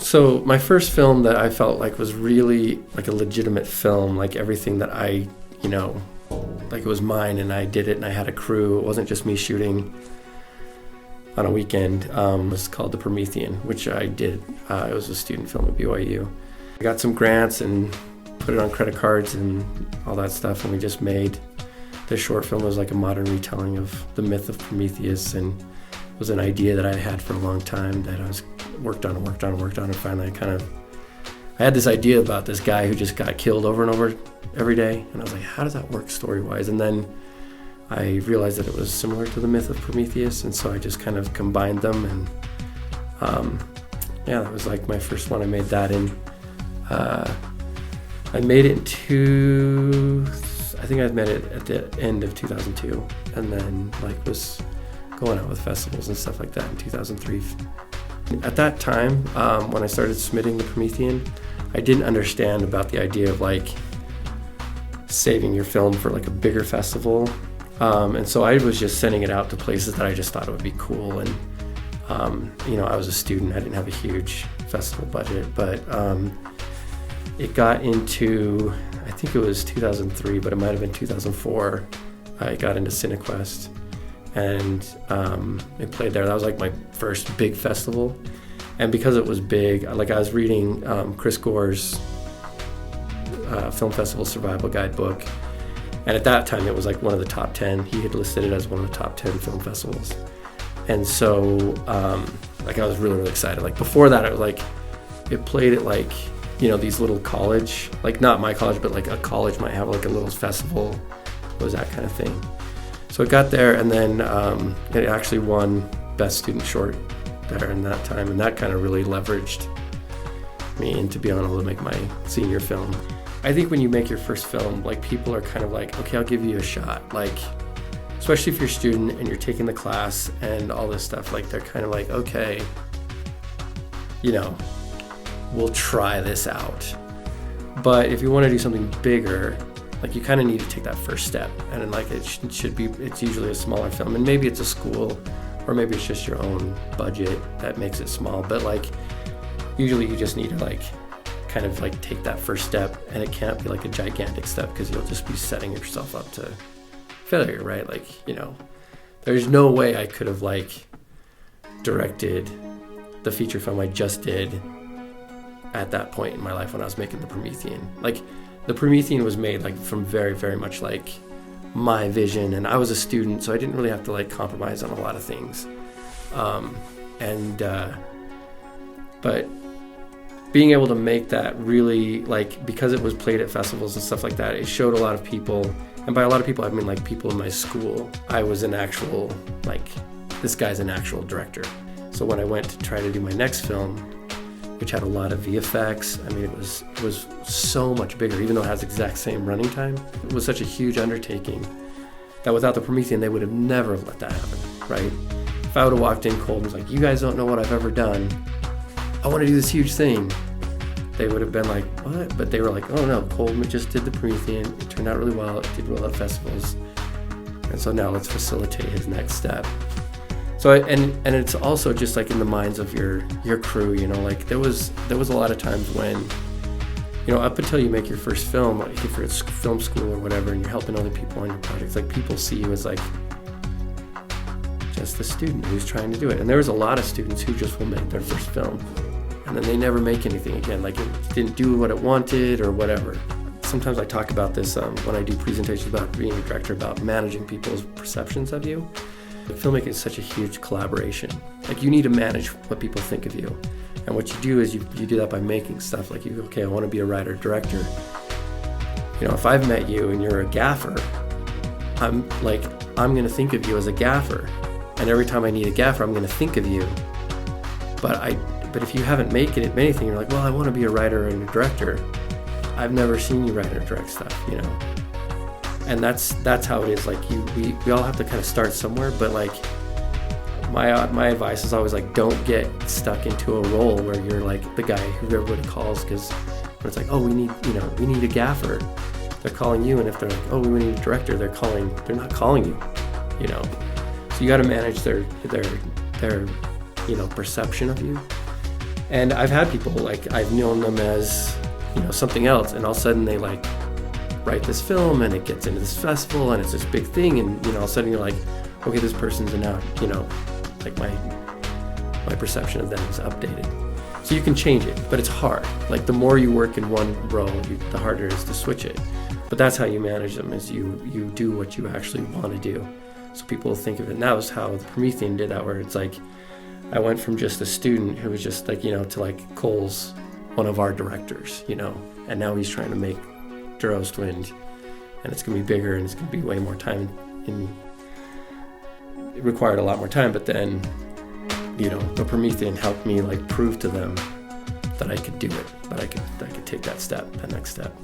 So my first film that I felt like was really like a legitimate film, like everything that I, like it was mine and I did it and I had a crew. It wasn't just me shooting on a weekend. It was called The Promethean, which I did. It was a student film at BYU. I got some grants and put it on credit cards and all that stuff, and we just made this short film. It was like a modern retelling of the myth of Prometheus, and it was an idea that I had for a long time that I was worked on, and finally I had this idea about this guy who just got killed over and over every day, and I was like, how does that work story-wise? And then I realized that it was similar to the myth of Prometheus, and so I just kind of combined them, and that was like my first one. I made that in, I made it I think I made it at the end of 2002, and then was going out with festivals and stuff like that in 2003. At that time, when I started submitting the Promethean, I didn't understand about the idea of saving your film for a bigger festival. And so I was just sending it out to places that I just thought it would be cool. And, I was a student, I didn't have a huge festival budget, but it got into, I think it was 2003, but it might have been 2004. I got into CineQuest, and it played there. That was my first big festival. And because it was big, I was reading Chris Gore's Film Festival Survival Guidebook. And at that time, it was one of the top 10. He had listed it as one of the top 10 film festivals. And so, I was really, really excited. Before that, it was it played at these little college, not my college, but a college might have a little festival. It was that kind of thing. So it got there, and then it actually won Best Student Short there in that time, and that kind of really leveraged me into being able to make my senior film. I think when you make your first film, people are kind of okay, I'll give you a shot. Especially if you're a student and you're taking the class and all this stuff, they're kind of okay, we'll try this out. But if you want to do something bigger, you kind of need to take that first step. And then it's usually a smaller film, and maybe it's a school, or maybe it's just your own budget that makes it small. But usually you just need to kind of take that first step, and it can't be a gigantic step, because you'll just be setting yourself up to failure, right? There's no way I could have directed the feature film I just did at that point in my life when I was making the Promethean. The Promethean was made from very, very much my vision, and I was a student, so I didn't really have to compromise on a lot of things. But being able to make that really, because it was played at festivals and stuff like that, it showed a lot of people, and by a lot of people I mean people in my school. I was an actual, this guy's an actual director. So when I went to try to do my next film, which had a lot of VFX, I mean, it was so much bigger, even though it has the exact same running time. It was such a huge undertaking that without the Promethean, they would have never let that happen, right? If I would have walked in cold and was you guys don't know what I've ever done, I want to do this huge thing, they would have been what? But they were oh no, Coleman just did the Promethean, it turned out really well, it did well at festivals, and so now let's facilitate his next step. So and it's also just in the minds of your crew, there was a lot of times when, up until you make your first film, if you're at film school or whatever, and you're helping other people on your projects, people see you as just the student who's trying to do it. And there was a lot of students who just will make their first film, and then they never make anything again. It didn't do what it wanted or whatever. Sometimes I talk about this when I do presentations about being a director, about managing people's perceptions of you. Filmmaking is such a huge collaboration. You need to manage what people think of you. And what you do is you do that by making stuff. Okay, I want to be a writer, director. If I've met you and you're a gaffer, I'm going to think of you as a gaffer. And every time I need a gaffer, I'm going to think of you. But if you haven't made anything, you're well, I want to be a writer and a director. I've never seen you write or direct stuff, And that's how it is. We all have to kind of start somewhere, but my advice is always don't get stuck into a role where you're the guy who everybody calls, because when it's oh, we need a gaffer, they're calling you, and if they're oh, we need a director, they're not calling you, So you got to manage their perception of you, And I've had people, like, I've known them as, you know, something else, and all of a sudden they like write this film and it gets into this festival and it's this big thing, and, you know, all of a sudden you're like, okay, this person's now, you know, like my perception of them is updated. So you can change it, but it's hard. Like, the more you work in one role, the harder it is to switch it. But that's how you manage them, is you do what you actually want to do. So people think of it, and that was how the Promethean did that, where it's like, I went from just a student who was just like, you know, to like Kohl's one of our directors, you know, and now he's trying to make Der Ostwind, and it's going to be bigger and it's going to be way more time. It required a lot more time, but then, you know, the Promethean helped me like prove to them that I could do it, that I could take that step, that next step.